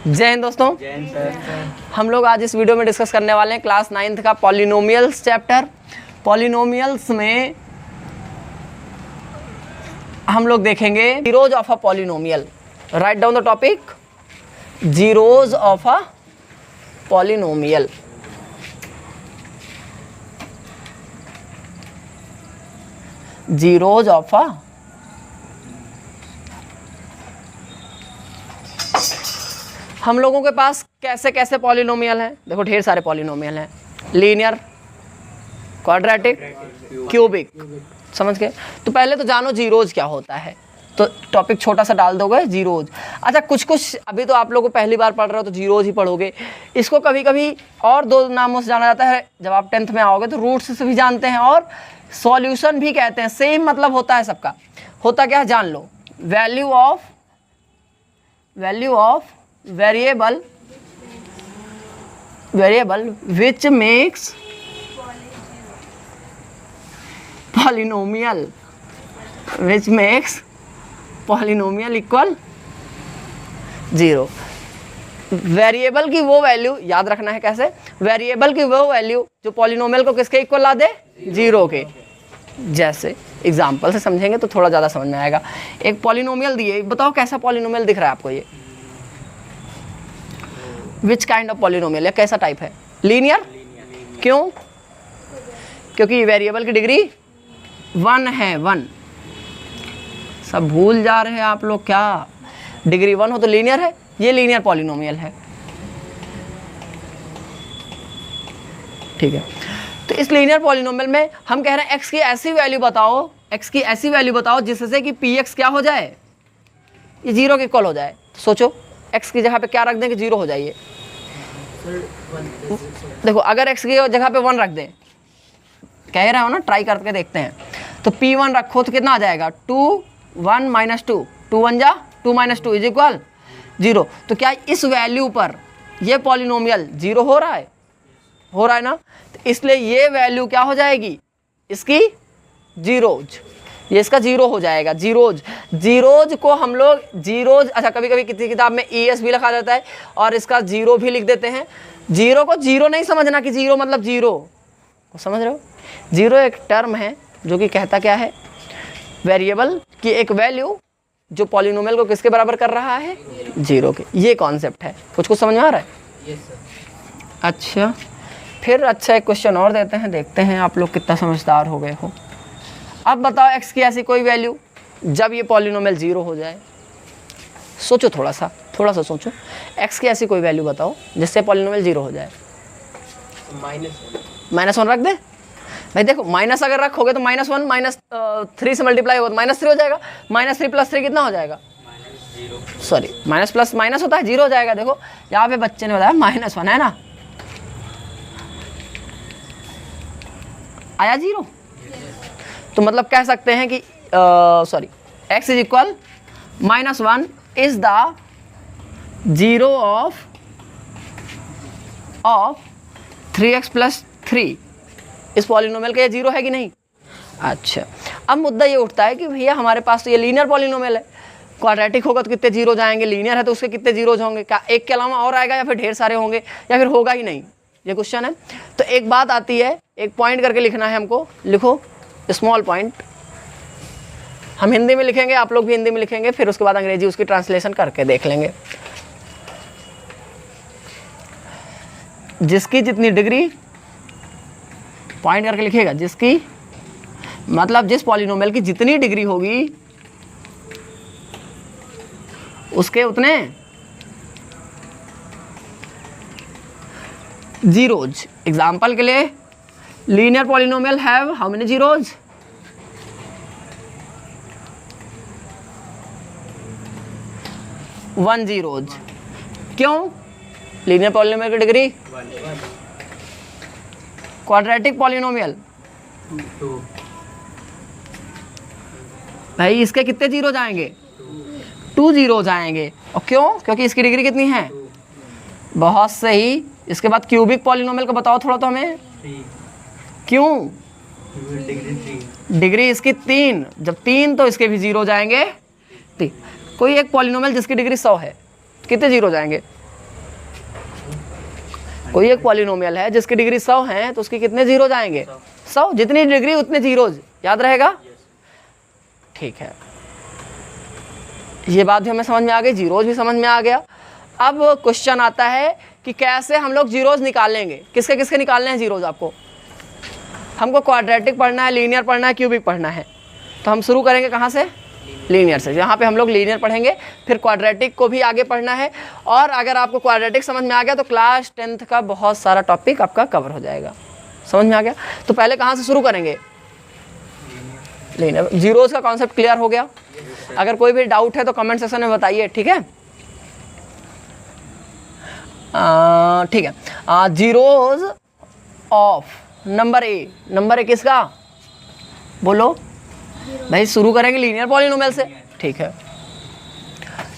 जय हिंद दोस्तों। हम लोग आज इस वीडियो में डिस्कस करने वाले हैं क्लास 9th का पॉलिनोमियल्स चैप्टर। पॉलिनोमियल्स में हम लोग देखेंगे zeros of a polynomial. Write down the topic, zeros of a polynomial. Zeros of a हम लोगों के पास कैसे कैसे पॉलिनोमियल हैं। देखो ढेर सारे पॉलिनोमियल हैं, लीनियर, क्वाड्रेटिक, क्यूबिक, समझ गए। तो पहले तो जानो जीरोज क्या होता है। तो टॉपिक छोटा सा डाल दोगे जीरोज। अच्छा, कुछ कुछ अभी तो आप लोगों को पहली बार पढ़ रहे हो तो जीरोज ही पढ़ोगे। इसको कभी कभी और दो नामों से जाना जाता है। जब आप 10th में आओगे तो रूट्स से भी जानते हैं और सॉल्यूशन भी कहते हैं। सेम मतलब होता है सबका। होता क्या है जान लो। Value of variable which makes polynomial equal 0। Variable की वो वैल्यू याद रखना है। कैसे? वेरिएबल की वो वैल्यू जो पॉलिनोमियल को किसके इक्वल ला दे? 0 के। जैसे एग्जाम्पल से समझेंगे तो थोड़ा ज़्यादा समझ में आएगा। एक पॉलिनोमियल दिए, बताओ कैसा पॉलिनोमियल दिख रहा है आपको? ये विच काइंड ऑफ पॉलिनोमियल है? कैसा टाइप है? लीनियर। क्यों? क्योंकि वेरिएबल की डिग्री 1 है। 1 सब भूल जा रहे हैं आप लोग क्या? डिग्री 1 हो तो लीनियर है। ये लीनियर पॉलिनोमियल है, ठीक है। तो इस लीनियर पॉलिनोमियल में हम कह रहे हैं x की ऐसी वैल्यू बताओ जिससे कि px क्या हो जाए? ये 0 के इक्वल हो जाए। सोचो x की जगह पे क्या रख दें कि 0 हो जाइए। देखो अगर x की जगह पे 1 रख दें, कह रहे हो ना, ट्राई करके देखते हैं। तो p1 रखो तो कितना आ जाएगा? 2 1 माइनस 2, 2 1 जा 2 माइनस 2 इज इक्वल 0। तो क्या इस वैल्यू पर ये पॉलिनोमियल 0 हो रहा है? हो रहा है ना। तो इसलिए ये वैल्यू क्या हो जाएगी? इसकी जीरोज। ये इसका 0 हो जाएगा। जीरोज को हम लोग अच्छा कभी कभी किसी किताब में ES भी लिखा जाता है और इसका 0 भी लिख देते हैं। 0 को 0 नहीं समझना कि 0 मतलब 0 को, समझ रहे हो? 0 एक टर्म है जो कि कहता क्या है? वेरिएबल की एक वैल्यू जो पॉलिनोमियल को किसके बराबर कर रहा है? 0 के। ये कॉन्सेप्ट है। कुछ समझ में आ रहा है? yes, अच्छा, फिर अच्छा एक क्वेश्चन और देते हैं, देखते हैं आप लोग कितना समझदार हो गए हो। अब बताओ x की ऐसी कोई वैल्यू जब ये पॉलिनोमियल 0 हो जाए। सोचो थोड़ा सा सोचो। x की ऐसी कोई वैल्यू बताओ जिससे पॉलिनोमियल 0 हो जाए। -1 रख दे भाई। देखो माइनस अगर रखोगे तो -1 -3 से मल्टीप्लाई होगा तो -3 हो जाएगा। -3 + 3 कितना हो जाएगा? सॉरी, माइनस प्लस माइनस होता है 0 हो जाएगा। देखो यहाँ पे बच्चे ने बताया -1 है ना, आया 0। तो मतलब कह सकते हैं कि x is equal -1 is the 0 of 3x + 3। इस पॉलिनोमियल का ये 0 है कि नहीं? अच्छा, अब मुद्दा ये उठता है कि भैया हमारे पास तो ये लीनियर पॉलिनोमियल है। क्वाड्रेटिक होगा तो कितने 0 जाएंगे? लीनियर है तो उसके कितने 0 होंगे? क्या एक के अलावा और आएगा या फिर ढेर सारे होंगे या फिर होगा ही नहीं? ये क्वेश्चन है। तो एक बात आती है, एक पॉइंट करके लिखना है हमको। लिखो स्मॉल पॉइंट। हम हिंदी में लिखेंगे, आप लोग भी हिंदी में लिखेंगे, फिर उसके बाद अंग्रेजी उसकी ट्रांसलेशन करके देख लेंगे। जिसकी जितनी डिग्री, पॉइंट करके लिखेगा, जिसकी मतलब जिस पॉलिनोमियल की जितनी डिग्री होगी उसके उतने जीरोज। एग्जाम्पल के लिए linear polynomial have how many zeros? 1 zeros. क्यों? लीनियर पॉलिनोमियल की डिग्री 1। क्वाड्रेटिक पॉलिनोमियल भाई इसके कितने 0 जाएंगे? 2 0 जाएंगे। और क्यों? क्योंकि इसकी डिग्री कितनी है? बहुत सही। इसके बाद क्यूबिक पॉलिनोमियल का बताओ थोड़ा तो हमें। 3। क्यों? डिग्री इसकी 3। जब 3 तो इसके भी 0 जाएंगे। कोई एक पॉलिनोमियल जिसकी डिग्री 100 है, कितने 0 जाएंगे? कोई एक पॉलिनोमियल है जिसकी डिग्री 100 है तो उसके कितने जीरोज आएंगे? 100। जितनी डिग्री उतने जीरोज, याद रहेगा? ठीक है, ये बात भी हमें समझ में आ गई, जीरोज भी समझ में आ गया। अब क्वेश्चन आता है कि कैसे हम लोग जीरोज निकालेंगे। किसके किसके निकालने हैं जीरोज आपको? हमको क्वाड्रेटिक पढ़ना है, लीनियर पढ़ना है, क्यूबिक पढ़ना है। तो हम शुरू करेंगे कहाँ से? लीनियर से। यहाँ पे हम लोग लीनियर पढ़ेंगे, फिर क्वाड्रेटिक को भी आगे पढ़ना है। और अगर आपको क्वाड्रेटिक समझ में आ गया तो क्लास 10th का बहुत सारा टॉपिक आपका कवर हो जाएगा। समझ में आ गया? तो पहले कहाँ से शुरू करेंगे? लीनियर। जीरोज का कॉन्सेप्ट क्लियर हो गया? अगर कोई भी डाउट है तो कमेंट सेक्शन में बताइए, ठीक है? ठीक है। Zeros of number A. Number A किसका? बोलो भाई। शुरू करेंगे लीनियर पॉलिनोमियल से, ठीक है?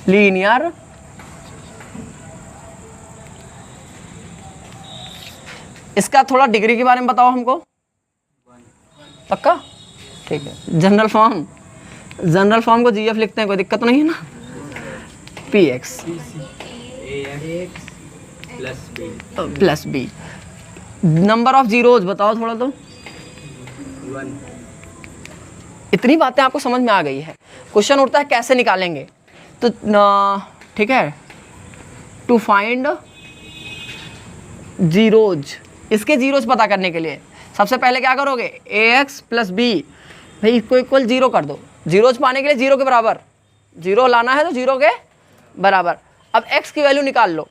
लीनियर इसका थोड़ा डिग्री के बारे में बताओ हमको। पक्का? ठीक है। जनरल फॉर्म को जीएफ लिखते हैं, कोई दिक्कत तो नहीं है ना? P x plus b. Number of zeros बताओ थोड़ा तो। 1। इतनी बातें आपको समझ में आ गई है। क्वेश्चन उठता है कैसे निकालेंगे, तो ठीक है, टू फाइंड जीरोज। इसके जीरोज पता करने के लिए सबसे पहले क्या करोगे? ax प्लस बी, भाई इसको इक्वल 0 कर दो। जीरोज पाने के लिए 0 के बराबर, 0 लाना है तो 0 के बराबर। अब x की वैल्यू निकाल लो,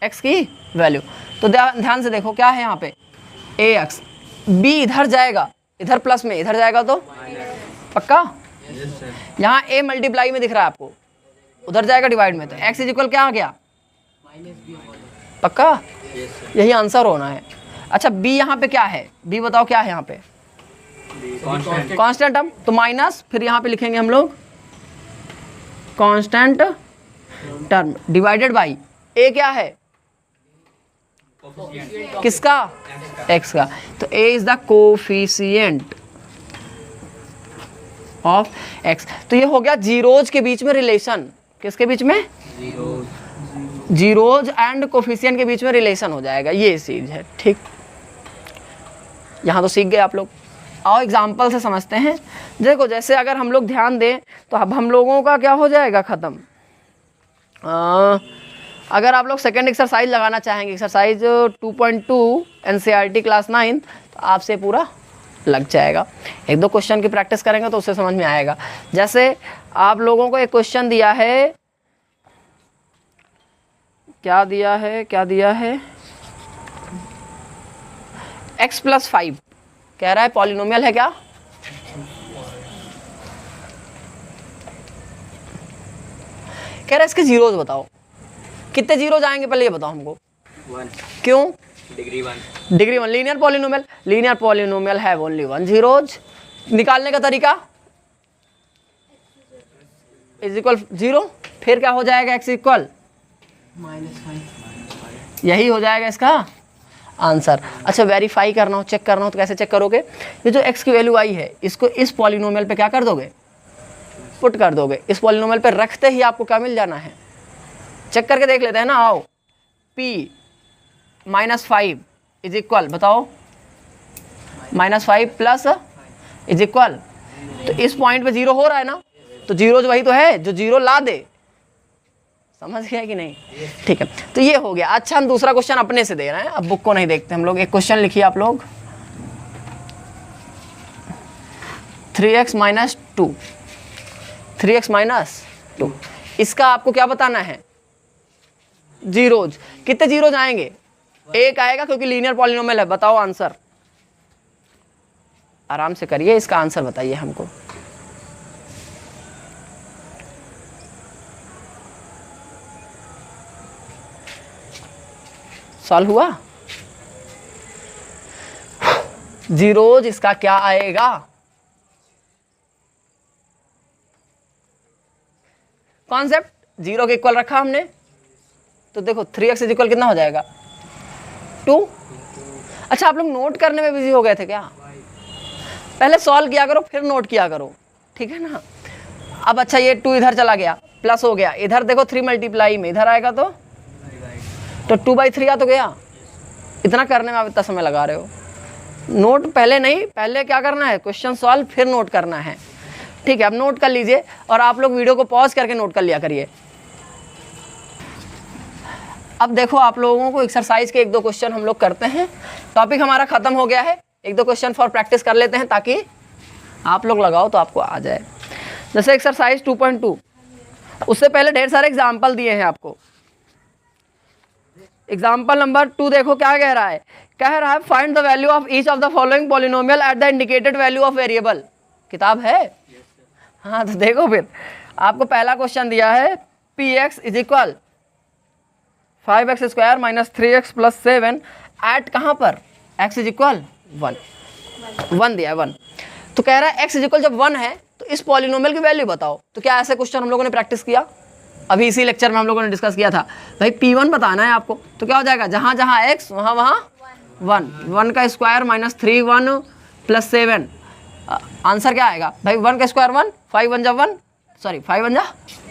x की वैल्यू। तो ध्यान से देखो क्या है यहाँ पे, ax, b इधर जाएगा, इधर प्लस में, इधर जाएगा तो पक्का। यहाँ a मल्टीप्लाई में दिख रहा है आपको, उधर जाएगा डिवाइड में, तो x इज इक्वल क्या आ गया? पक्का? यही आंसर होना है। अच्छा b यहाँ पे क्या है? b बताओ क्या है यहाँ पे? कांस्टेंट टर्म, तो माइनस, फिर यहाँ पे लिखेंगे हम लोग constant term divided by a क्या है? किसका? x का। तो a is the coefficient of x। तो ये हो गया जीरोज के बीच में रिलेशन। किसके बीच में? जीरोज एंड कोफिशिएंट के बीच में रिलेशन हो जाएगा, ये चीज है, ठीक? यहाँ तो सीख गए आप लोग। आओ एग्जाम्पल से समझते हैं। देखो जैसे अगर हम लोग ध्यान दें तो अब हम लोगों का क्या हो जाएगा ख़त्म। अगर आप लोग सेकेंड एक्सरसाइज लगाना चाहेंगे, एक्सरसाइज 2.2 एनसीईआरटी क्लास 9, तो आपसे पूरा लग जाएगा। एक दो क्वेश्चन की प्रैक्टिस करेंगे तो उससे समझ में आएगा। जैसे आप लोगों को एक क्वेश्चन दिया है, क्या दिया है, x प्लस 5 कह रहा है पॉलिनोमियल है क्या? कह रहा है इसके जीरोज बताओ। कितने जीरोज आएंगे पहले ये बताओ हमको। 1। क्यों? Degree 1। Degree 1। Linear polynomial have only 1 zeros. निकालने का तरीका इज इक्वल 0, फिर क्या हो जाएगा? x equal -5। यही हो जाएगा इसका आंसर। अच्छा वेरीफाई करना हो, चेक करना हो तो कैसे चेक करोगे? ये जो x की वैल्यू आई है इसको इस पॉलिनोमियल पे क्या कर दोगे? पुट कर दोगे। इस पॉलिनोमियल पे रखते ही आपको क्या मिल जाना है? चेक करके देख लेते हैं ना। आओ, p -5 इज इक्वल, बताओ, -5 प्लस इज इक्वल, तो इस पॉइंट पे 0 हो रहा है ना, तो जीरो वही तो है जो 0 ला दे। समझ गया कि नहीं? ठीक है, तो ये हो गया। अच्छा हम दूसरा क्वेश्चन अपने से दे रहे हैं, अब बुक को नहीं देखते हम लोग। एक क्वेश्चन लिखिए आप लोग, 3x माइनस 2। इसका आपको क्या बताना है? जीरोज। कितने जीरोज आएंगे? एक आएगा क्योंकि लीनियर पॉलिनोमियल है। बताओ आंसर, आराम से करिए, इसका आंसर बताइए हमको। सॉल्व हुआ? जीरोज इसका क्या आएगा? कॉन्सेप्ट 0 के इक्वल रखा हमने, तो देखो 3x इज इक्वल कितना हो जाएगा? 2। अच्छा आप लोग नोट करने में बिजी हो गए थे क्या? पहले सॉल्व किया करो फिर नोट किया करो, ठीक है ना? अब अच्छा ये 2 इधर चला गया, प्लस हो गया, इधर देखो 3 मल्टीप्लाई में इधर आएगा तो 2/3 आ तो गया, इतना करने में आप इतना समय लगा रहे हो। नोट पहले नहीं, पहले क्या करना है, क्वेश्चन सॉल्व फिर नोट करना है। ठीक है, अब नोट कर लीजिए और आप लोग वीडियो को पॉज करके नोट कर लिया करिए। अब देखो आप लोगों को एक्सरसाइज के 1-2 क्वेश्चन हम लोग करते हैं। टॉपिक हमारा खत्म हो गया है, 1-2 क्वेश्चन फॉर प्रैक्टिस कर लेते हैं ताकि आप लोग लगाओ तो आपको आ जाए। जैसे एक्सरसाइज 2.2, उससे पहले ढेर सारे एग्जाम्पल दिए हैं आपको। एग्जाम्पल नंबर 2 देखो क्या कह रहा है, find the value of each of the following polynomial at the indicated value of variable. किताब है? हाँ, तो देखो फिर आपको पहला क्वेश्चन दिया है px is equal 5x² minus 3x plus 7 at कहाँ पर, x इज इक्वल 1 दिया है 1। तो कह रहा है x इज इक्वल जब 1 है तो इस पॉलिनोमियल की वैल्यू बताओ। तो क्या ऐसे क्वेश्चन हम लोगों ने प्रैक्टिस किया, अभी इसी लेक्चर में हम लोगों ने डिस्कस किया था। भाई P1 बताना है आपको, तो क्या हो जाएगा, जहाँ जहाँ x वहाँ 1 का स्क्वायर माइनस 3 1 प्लस 7। आंसर क्या आएगा भाई, 1 का स्क्वायर 1, 5 1 जा 1, सॉरी 5 1 जा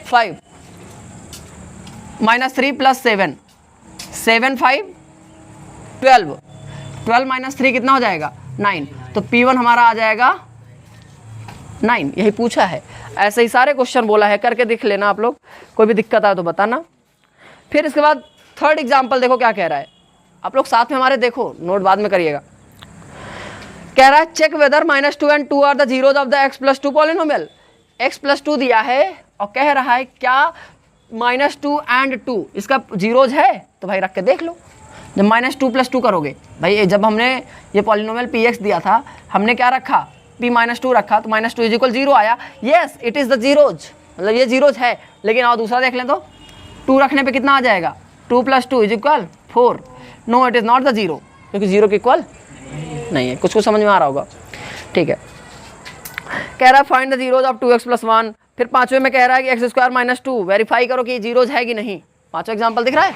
5 माइनस 3 प्लस 7, 7 5 12 माइनस 3 कितना हो जाएगा 9। तो P1 हमारा आ जाएगा 9, यही पूछा है। ऐसे ही सारे क्वेश्चन बोला है, करके देख लेना आप लोग, कोई भी दिक्कत आए तो बताना। फिर इसके बाद थर्ड एग्जाम्पल देखो क्या कह रहा है, आप लोग साथ में हमारे देखो, नोट बाद में करिएगा। कह रहा है check whether -2 and 2 are the zeros of the x+2 polynomial. x+2 दिया है और कह रहा है क्या -2 and 2 इसका जीरोज है, तो भाई रख के देख लो। जब -2 + 2 करोगे, भाई जब हमने ये पॉलिनोमियल px दिया था हमने क्या रखा, p-2 रखा, तो -2 = 0 आया। Yes it is the zeros, मतलब ये जीरोज है। लेकिन और दूसरा देख लें तो 2 रखने पे कितना आ जाएगा, 2 + 2 = 4। No it is not the zero, क्योंकि जीरो के इक्वल नहीं है। कुछ समझ में आ रहा होगा, ठीक है। कह रहा है find the zeros of 2x + 1। फिर पांचवें में कह रहा है कि x² - 2 वेरीफाई करो कि जीरोज है कि नहीं। पांचवा एग्जाम्पल दिख रहा है।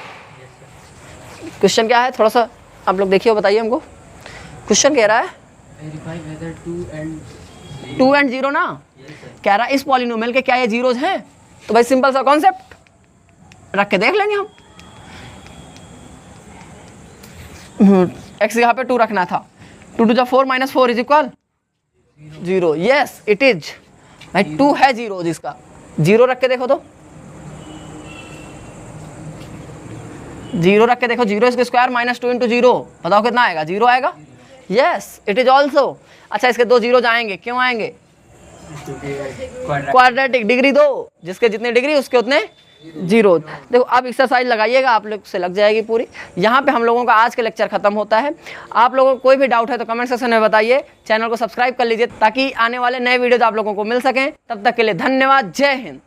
क्वेश्चन क्या है थोड़ा सा आप लोग देखिए, बताइए हमको। क्वेश्चन कह रहा है 2 and 0 ना, कह रहा है इस पॉलिनोमियल के क्या ये जीरोज हैं। तो भाई सिंपल सा कॉन्सेप्ट रख के देख लेंगे हम। x यहाँ पे 2 रखना था, 2 2 4 -4 = 0। यस इट इज, भाई 2 है जीरो, जिसका 0 रख के देखो तो 0 रख के देखो, 0 इसके स्क्वायर -2 × 0 बताओ कितना आएगा, 0 आएगा। Yes it is also. अच्छा इसके 2 जीरोज आएंगे, क्यों आएंगे, क्वाड्रेटिक, डिग्री 2, जिसके जितने डिग्री उसके उतने जीरो। देखो अब एक्सरसाइज लगाइएगा, आप लोग से लग जाएगी पूरी। यहाँ पे हम लोगों का आज का लेक्चर खत्म होता है। आप लोगों को कोई भी डाउट है तो कमेंट सेक्शन में बताइए। चैनल को सब्सक्राइब कर लीजिए ताकि आने वाले नए वीडियोज आप लोगों को मिल सकें। तब तक के लिए धन्यवाद, जय हिंद।